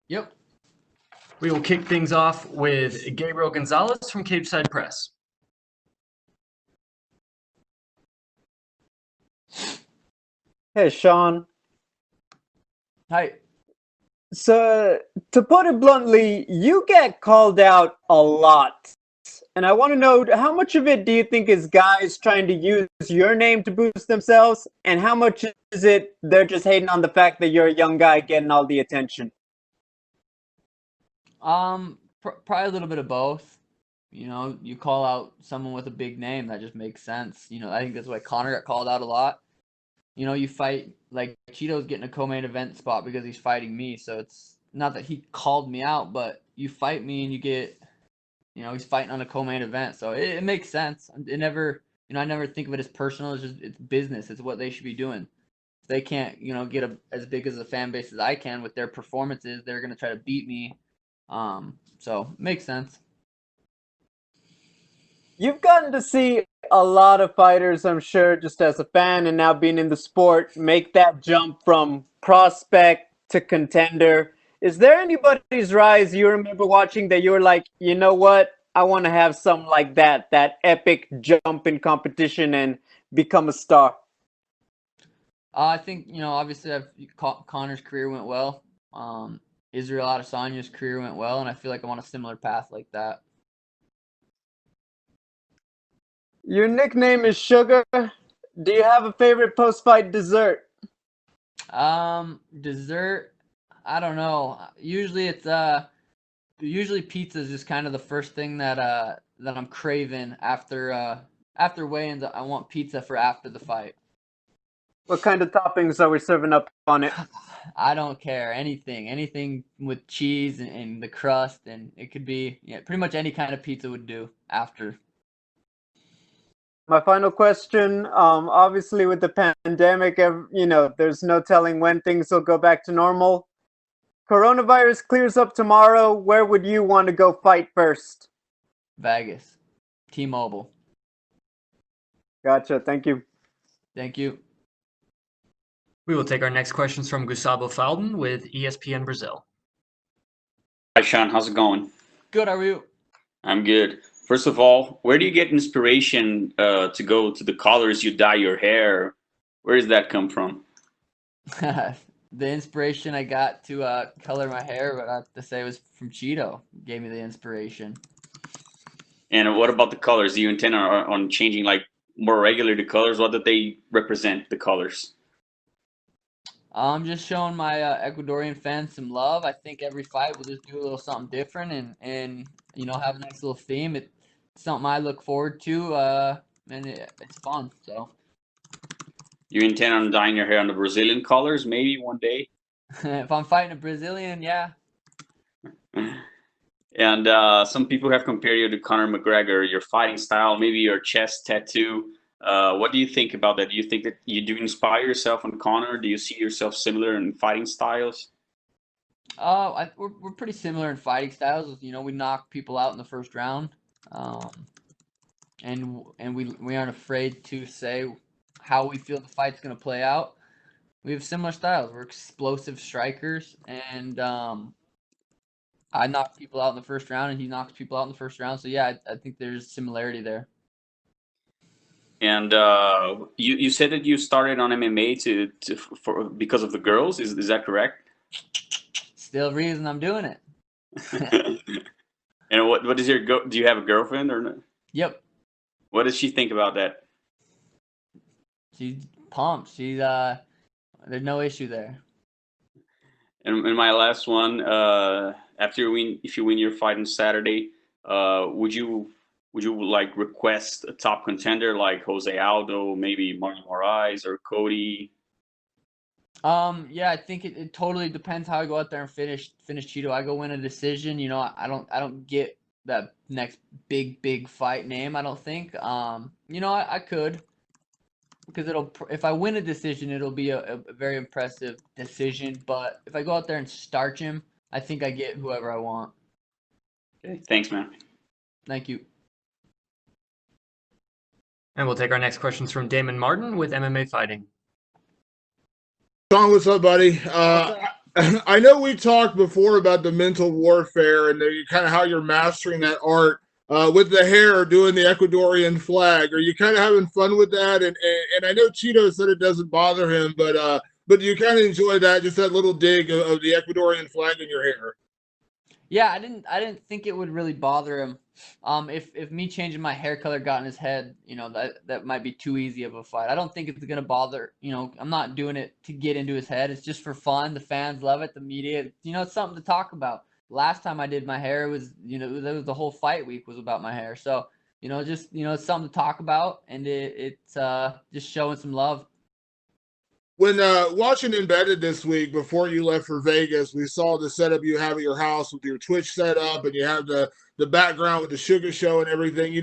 Yep. We will kick things off with Gabriel Gonzalez from Cageside Press. Hey, Sean. Hi. So, to put it bluntly, you get called out a lot. And I want to know how much of it do you think is guys trying to use your name to boost themselves? And how much is it they're just hating on the fact that you're a young guy getting all the attention? Probably a little bit of both. You call out someone with a big name, that just makes sense. I think that's why Connor got called out a lot. You fight, like, Cheeto's getting a co-main event spot because he's fighting me, so it's not that he called me out, but you fight me and you get, he's fighting on a co-main event, so it makes sense. It never, I never think of it as personal. It's business. It's what they should be doing. If they can't, get as big as a fan base as I can with their performances, they're gonna try to beat me. So it makes sense. You've gotten to see a lot of fighters, I'm sure, just as a fan and now being in the sport, make that jump from prospect to contender. Is there anybody's rise you remember watching that you were like, you know what? I want to have something like that epic jump in competition and become a star? I think, obviously Connor's career went well. Israel Adesanya's career went well, and I feel like I'm on a similar path like that. Your nickname is Sugar. Do you have a favorite post-fight dessert? Dessert, I don't know. Usually pizza is just kind of the first thing that I'm craving after weigh-ins. I want pizza for after the fight. What kind of toppings are we serving up on it? I don't care. Anything with cheese and the crust, and it could be, pretty much any kind of pizza would do after. My final question, obviously with the pandemic, there's no telling when things will go back to normal. Coronavirus clears up tomorrow. Where would you want to go fight first? Vegas. T-Mobile. Gotcha. Thank you. Thank you. We will take our next questions from Gustavo Falden with ESPN Brazil. Hi, Sean. How's it going? Good. How are you? I'm good. First of all, where do you get inspiration to go to the colors you dye your hair? Where does that come from? The inspiration I got to color my hair, but I have to say it was from Cheeto. Gave me the inspiration. And what about the colors? Do you intend on changing like more regular the colors? What do they represent, the colors? I'm just showing my Ecuadorian fans some love. I think every fight we'll just do a little something different and have a nice little theme. It's something I look forward to, and it's fun. So You intend on dyeing your hair on the Brazilian colors maybe one day? if I'm fighting a Brazilian, yeah. And some people have compared you to Conor McGregor, your fighting style, maybe your chest tattoo. What do you think about that? Do you think that you do inspire yourself on Conor? Do you see yourself similar in fighting styles? We're pretty similar in fighting styles. We knock people out in the first round, and we aren't afraid to say how we feel the fight's gonna play out. We have similar styles. We're explosive strikers, and I knock people out in the first round, and he knocks people out in the first round. So yeah, I think there's similarity there. And you said that you started on MMA because of the girls. Is that correct? Still reason I'm doing it. And what is do you have a girlfriend or not? Yep. What does she think about that? She's pumped. She's there's no issue there. And my last one, if you win your fight on Saturday, would you like request a top contender like Jose Aldo, maybe Marlon Moraes or Cody? Yeah, I think it totally depends how I go out there and finish Cheeto. I go win a decision. I don't get that next big fight name. I don't think. I could, because if I win a decision, it'll be a very impressive decision. But if I go out there and starch him, I think I get whoever I want. Okay, thanks, man. Thank you. And we'll take our next questions from Damon Martin with MMA Fighting. Sean, what's up, buddy? I know we talked before about the mental warfare and kind of how you're mastering that art with the hair doing the Ecuadorian flag. Are you kind of having fun with that? And I know Cheeto said it doesn't bother him, but do you kind of enjoy that, just that little dig of the Ecuadorian flag in your hair? Yeah, I didn't think it would really bother him. If me changing my hair color got in his head, that might be too easy of a fight. I don't think it's gonna bother. I'm not doing it to get into his head. It's just for fun. The fans love it. The media, it's something to talk about. Last time I did my hair, it was, that was the whole fight week was about my hair. So, it's something to talk about, and it's just showing some love. When watching Embedded this week before you left for Vegas, we saw the setup you have at your house with your Twitch setup, and you have the background with the Sugar Show and everything.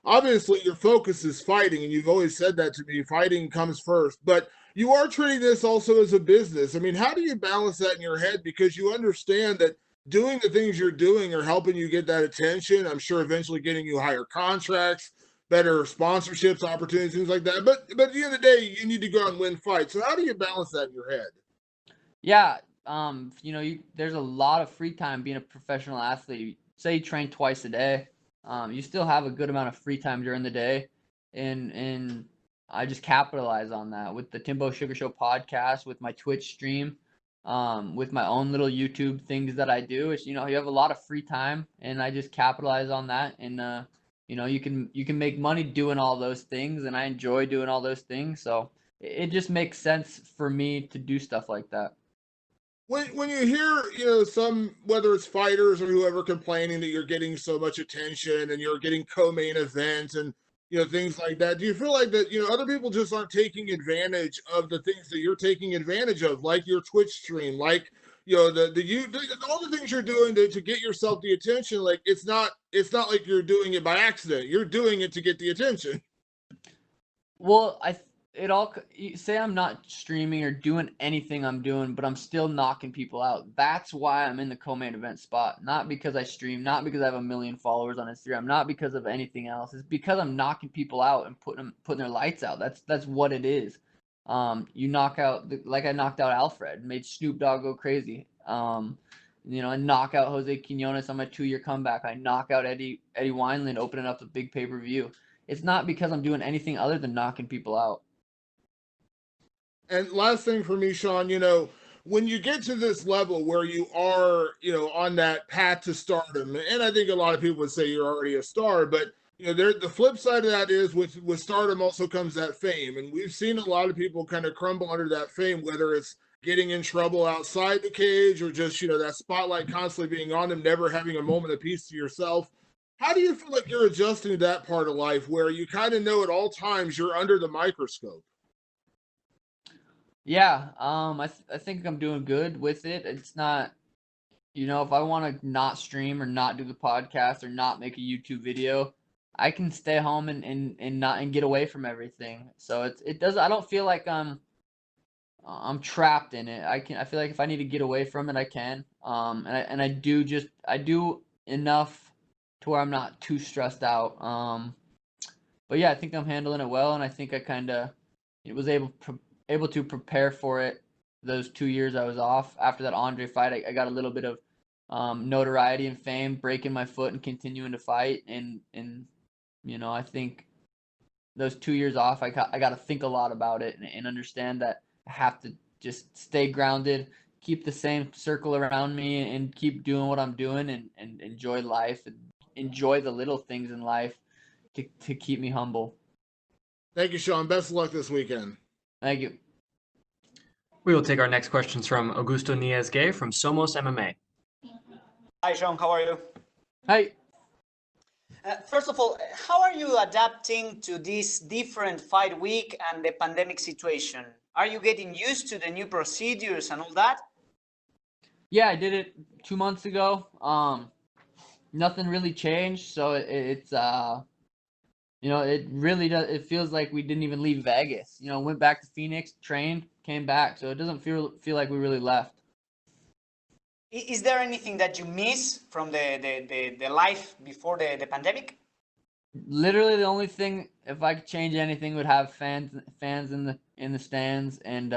Obviously your focus is fighting, and you've always said that to me. Fighting comes first, but you are treating this also as a business. I mean, how do you balance that in your head? Because you understand that doing the things you're doing are helping you get that attention. I'm sure eventually getting you higher contracts, better sponsorships, opportunities, things like that. But at the end of the day, you need to go out and win fights. So how do you balance that in your head? Yeah, there's a lot of free time being a professional athlete. Say you train twice a day, you still have a good amount of free time during the day, and I just capitalize on that with the Timbo Sugar Show podcast, with my Twitch stream, with my own little YouTube things that I do. It's you have a lot of free time, and I just capitalize on that, and you can make money doing all those things, and I enjoy doing all those things, so it just makes sense for me to do stuff like that. When you hear, some, whether it's fighters or whoever, complaining that you're getting so much attention and you're getting co-main events and things like that, do you feel like that other people just aren't taking advantage of the things that you're taking advantage of, like your Twitch stream, like all the things you're doing to get yourself the attention? Like it's not like you're doing it by accident. You're doing it to get the attention. Well, say I'm not streaming or doing anything I'm doing, but I'm still knocking people out. That's why I'm in the co-main event spot. Not because I stream, not because I have 1 million followers on Instagram, not because of anything else. It's because I'm knocking people out and putting their lights out. That's what it is. You knock out like I knocked out Alfred, made Snoop Dogg go crazy. I knock out Jose Quinones on my 2-year comeback. I knock out Eddie Wineland, opening up the big pay-per-view. It's not because I'm doing anything other than knocking people out. And last thing for me, Sean, when you get to this level where you are, on that path to stardom, and I think a lot of people would say you're already a star, but the flip side of that is with stardom also comes that fame, and we've seen a lot of people kind of crumble under that fame, whether it's getting in trouble outside the cage or just that spotlight constantly being on them, never having a moment of peace to yourself. How do you feel like you're adjusting to that part of life where you kind of know at all times you're under the microscope? Yeah, I think I'm doing good with it. It's not, if I want to not stream or not do the podcast or not make a YouTube video, I can stay home and not and get away from everything. So I don't feel like I'm trapped in it. I feel like if I need to get away from it, I can. And I do enough to where I'm not too stressed out. But yeah, I think I'm handling it well, and I think I kind of was able to prepare for it those 2 years I was off. After that Andre fight, I got a little bit of notoriety and fame, breaking my foot and continuing to fight. And I think those 2 years off, I got to think a lot about it and understand that I have to just stay grounded, keep the same circle around me, and keep doing what I'm doing and enjoy life and enjoy the little things in life to keep me humble. Thank you, Sean. Best of luck this weekend. Thank you. We will take our next questions from Augusto Niez-Gay from Somos MMA. Hi, Sean. How are you? Hi. First of all, how are you adapting to this different fight week and the pandemic situation? Are you getting used to the new procedures and all that? Yeah, I did it 2 months ago. Nothing really changed, so it's it really does. It feels like we didn't even leave Vegas. Went back to Phoenix, trained, came back, so it doesn't feel like we really left. Is there anything that you miss from the life before the pandemic? Literally, the only thing, if I could change anything, would have fans in the stands, and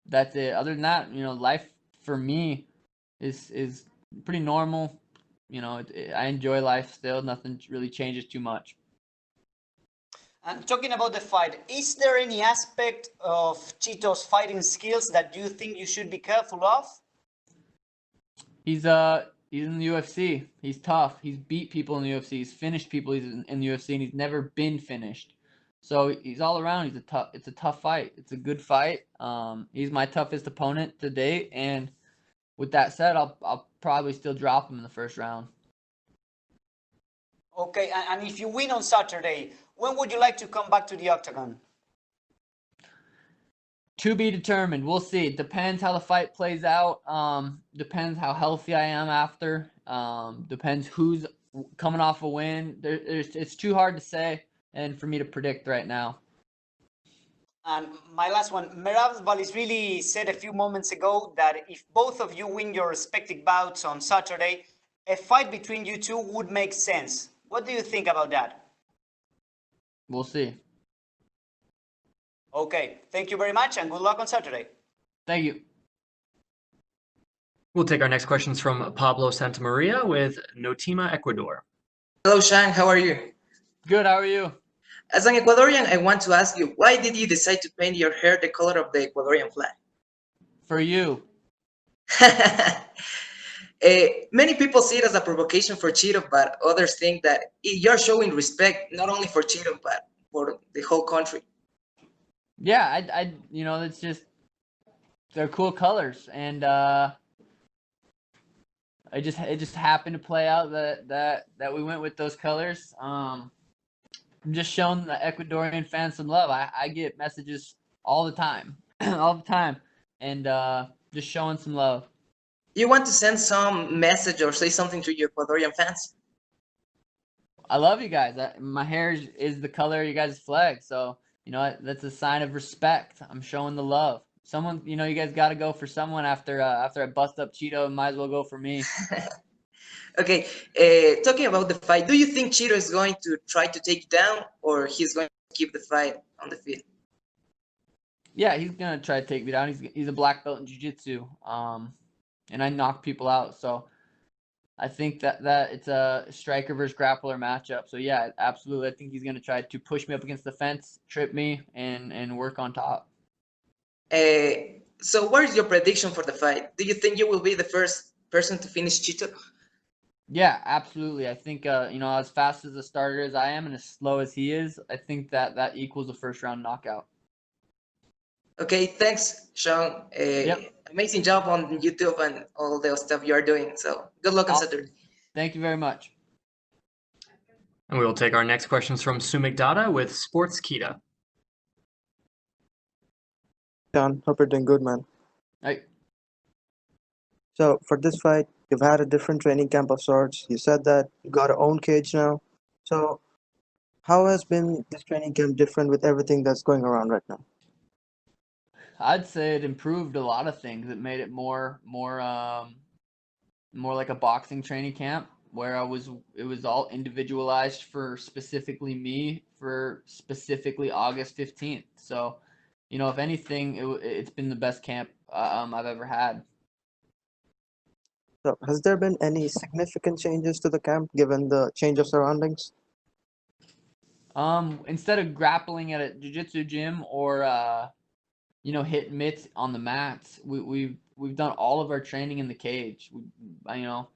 that's it. Other than that, life for me is pretty normal. You know, I enjoy life still. Nothing really changes too much. And talking about the fight, is there any aspect of Chito's fighting skills that you think you should be careful of? He's in the UFC. He's tough. He's beat people in the UFC. He's finished people in the UFC, and he's never been finished. So he's all around. It's a tough fight. It's a good fight. He's my toughest opponent to date, and with that said, I'll probably still drop him in the first round. Okay, and if you win on Saturday, when would you like to come back to the octagon? To be determined. We'll see. It depends how the fight plays out. Depends how healthy I am after. Depends who's coming off a win. It's too hard to say and for me to predict right now. And my last one, Merab Valisvili said a few moments ago that if both of you win your respective bouts on Saturday, a fight between you two would make sense. What do you think about that? We'll see. Okay, thank you very much and good luck on Saturday. Thank you. We'll take our next questions from Pablo Santamaria with Notima, Ecuador. Hello, Shang. How are you? Good. How are you? As an Ecuadorian, I want to ask you, why did you decide to paint your hair the color of the Ecuadorian flag? For you. Many people see it as a provocation for Cheeto, but others think that you're showing respect not only for Cheeto, but for the whole country. Yeah, you know, it's just they're cool colors, and it just happened to play out that we went with those colors. I'm just showing the Ecuadorian fans some love. I get messages all the time, all the time, and just showing some love. You want to send some message or say something to your Ecuadorian fans? I love you guys. My hair is the color of you guys' flag, so you know that's a sign of respect. I'm showing the love. Someone, you know, you guys got to go for someone after I bust up Cheeto. Might as well go for me. Okay, talking about the fight, do you think Cheeto is going to try to take you down, or he's going to keep the fight on the field? Yeah, he's gonna try to take me down. He's a black belt in jiu-jitsu, and I knock people out. So I think that it's a striker versus grappler matchup. So yeah, absolutely. I think he's gonna try to push me up against the fence, trip me, and work on top. So what is your prediction for the fight? Do you think you will be the first person to finish Cheeto? Yeah, absolutely. I think you know, as fast as a starter as I am and as slow as he is, I think that equals a first round knockout. Okay, thanks, Sean. Yep. Amazing job on YouTube and all the stuff you are doing. So good luck on Awesome. Saturday. Thank you very much. And we will take our next questions from Sumik Dada with Sports Kita. John, hope you're doing good, man. Hey. So for this fight, you've had a different training camp of sorts. You said that you got your own cage now. So how has been this training camp different with everything that's going around right now? I'd say it improved a lot of things. It made it more like a boxing training camp where it was all individualized for specifically me for specifically August 15th. So, you know, if anything, it's been the best camp I've ever had. So has there been any significant changes to the camp given the change of surroundings? Instead of grappling at a jiu-jitsu gym or you know, hit mitts on the mats, we've done all of our training in the cage. You know,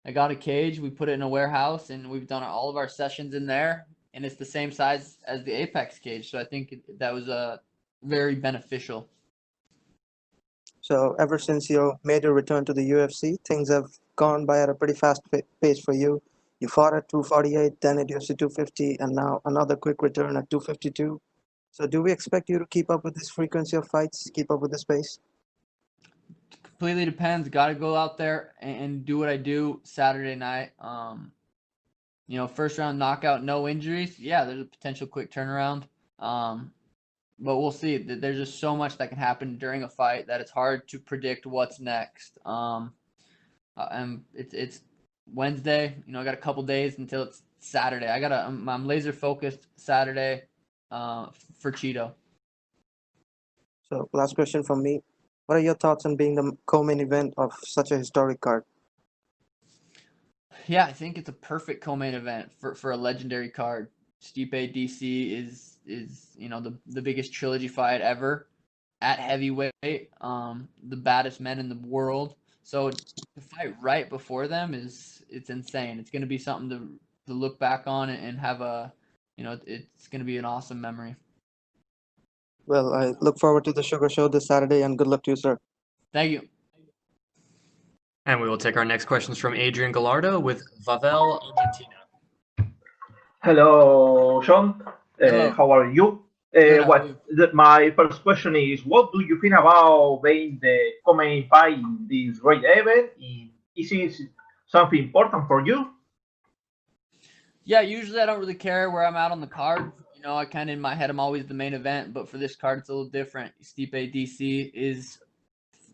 I got a cage, we put it in a warehouse, and we've done all of our sessions in there, and it's the same size as the Apex cage. So I think that was very beneficial. So ever since you made your return to the UFC, things have gone by at a pretty fast pace for you. You fought at 248, then at UFC 250, and now another quick return at 252. So do we expect you to keep up with this frequency of fights, keep up with this pace? Completely depends. Got to go out there and do what I do Saturday night. You know, first round knockout, no injuries. Yeah, there's a potential quick turnaround. But we'll see. There's just so much that can happen during a fight that it's hard to predict what's next. And it's Wednesday. You know, I got a couple days until it's Saturday. I'm laser focused Saturday for Cheeto. So last question from me. What are your thoughts on being the co-main event of such a historic card? Yeah, I think it's a perfect co-main event for a legendary card. Stipe DC is the biggest trilogy fight ever at heavyweight, the baddest men in the world. So to fight right before them it's insane. It's going to be something to look back on and have it's going to be an awesome memory. Well, I look forward to the Sugar Show this Saturday, and good luck to you, sir. Thank you. And we will take our next questions from Adrian Gallardo with Vavel, Argentina. Hello, Sean. Hello. How are you? Good, how are you? My first question is, what do you think about being the co-main fight in this great event? Is it something important for you? Yeah, usually I don't really care where I'm at on the card. I kind of in my head I'm always the main event, but for this card it's a little different. Stipe DC is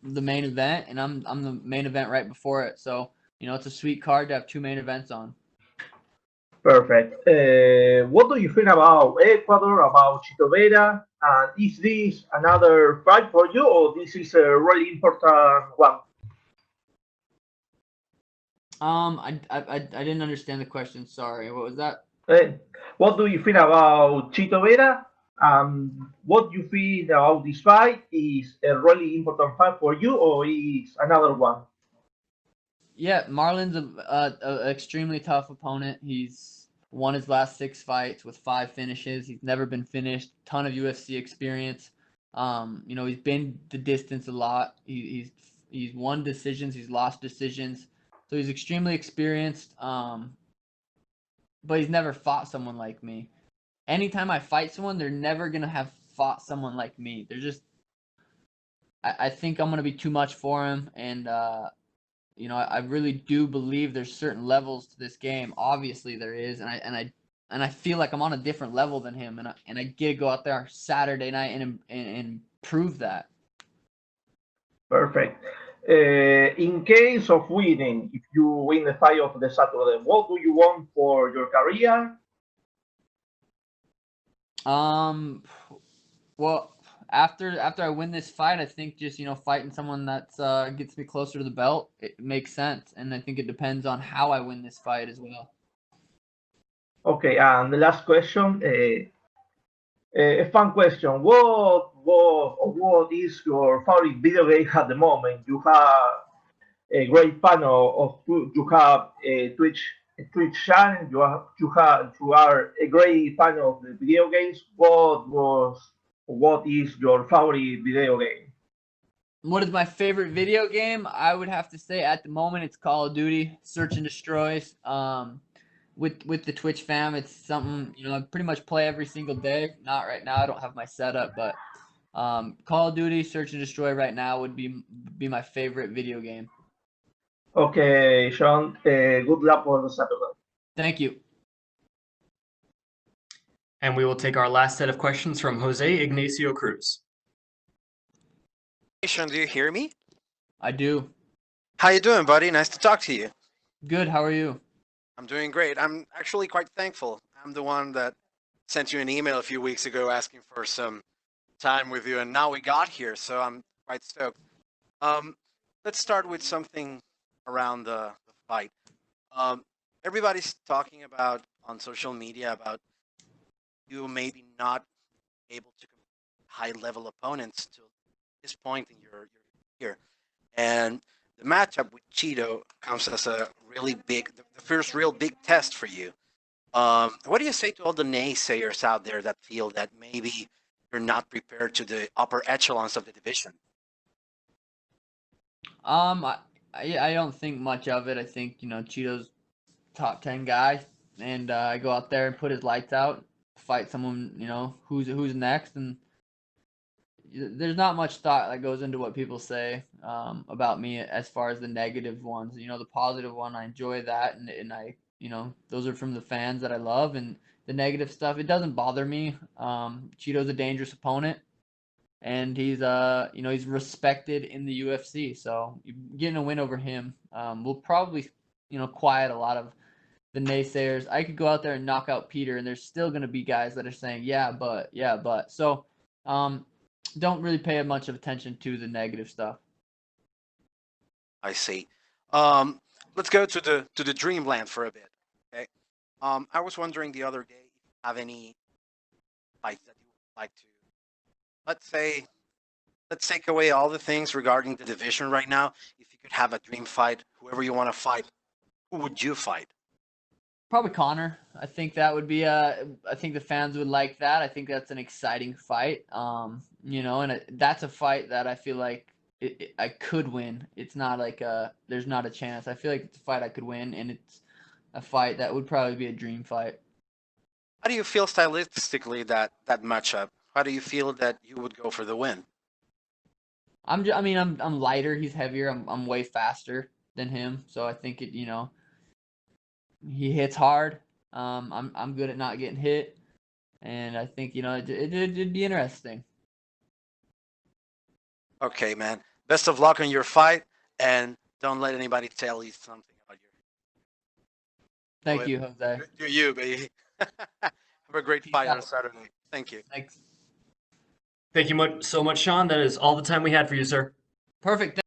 the main event, and I'm the main event right before it. So it's a sweet card to have two main events on. Perfect. What do you think about Ecuador, about Chito Vera? And is this another fight for you, or this is a really important one? I didn't understand the question. Sorry. What was that? What do you think about Chito Vera? What do you think about this fight? Is a really important fight for you, or is another one? Yeah, Marlon's a extremely tough opponent. He's won his last 6 fights with 5 finishes. He's never been finished. Ton of UFC experience. He's been the distance a lot. He's won decisions. He's lost decisions. So he's extremely experienced. But he's never fought someone like me. Anytime I fight someone, they're never gonna have fought someone like me. They're just. I think I'm gonna be too much for him, and I really do believe there's certain levels to this game. Obviously there is, and I feel like I'm on a different level than him, and I get to go out there Saturday night and prove that. Perfect. In case of winning, if you win the fight of the Saturday, what do you want for your career? Well, after I win this fight, I think just fighting someone that gets me closer to the belt, it makes sense, and I think it depends on how I win this fight as well. Okay, and the last question, a fun question. What is your favorite video game at the moment? You have a great fan of you have a Twitch channel. You are a great fan of the video games. What is your favorite video game? What is my favorite video game? I would have to say at the moment it's Call of Duty, Search and Destroys. With the Twitch fam, it's something I pretty much play every single day. Not right now, I don't have my setup, but Call of Duty, Search and Destroy right now would be my favorite video game. Okay, Sean. Good luck for the Saturday. Thank you. And we will take our last set of questions from Jose Ignacio Cruz. Hey, Sean, do you hear me? I do. How you doing, buddy? Nice to talk to you. Good. How are you? I'm doing great. I'm actually quite thankful. I'm the one that sent you an email a few weeks ago asking for some time with you, and now we got here, so I'm quite stoked. Let's start with something around the fight. Everybody's talking about on social media about you maybe not able to compete high-level opponents to this point in your career, and the matchup with Cheeto comes as a really big, the first real big test for you. What do you say to all the naysayers out there that feel that maybe you're not prepared to the upper echelons of the division? I don't think much of it. I think Cheeto's top 10 guy, and I go out there and put his lights out, fight someone who's next, and there's not much thought that goes into what people say about me as far as the negative ones. The positive one, I enjoy that, and I those are from the fans that I love, and the negative stuff, it doesn't bother me. Cheeto's a dangerous opponent, and he's he's respected in the UFC, so getting a win over him will probably quiet a lot of the naysayers. I could go out there and knock out Peter, and there's still going to be guys that are saying yeah but so don't really pay much of attention to the negative stuff. I see. Let's go to the dreamland for a bit. Okay. I was wondering the other day if you have any fights that you would like to. Let's say, let's take away all the things regarding the division right now. If you could have a dream fight, whoever you want to fight, who would you fight? Probably Connor. I think that would be I think the fans would like that. I think that's an exciting fight. You know, and that's a fight that I feel like I could win. It's not like there's not a chance. I feel like it's a fight I could win, and it's a fight that would probably be a dream fight. How do you feel stylistically that matchup? How do you feel that you would go for the win? I mean, I'm lighter. He's heavier. I'm way faster than him. So I think it. You know, he hits hard. I'm good at not getting hit, and I think you know it'd be interesting. Okay, man. Best of luck on your fight, and don't let anybody tell you something about your. Thank you, Jose. Do you, baby? Have a great Peace fight on out. Saturday. Thank you. Thanks. Thank you so much, Sean. That is all the time we had for you, sir. Perfect.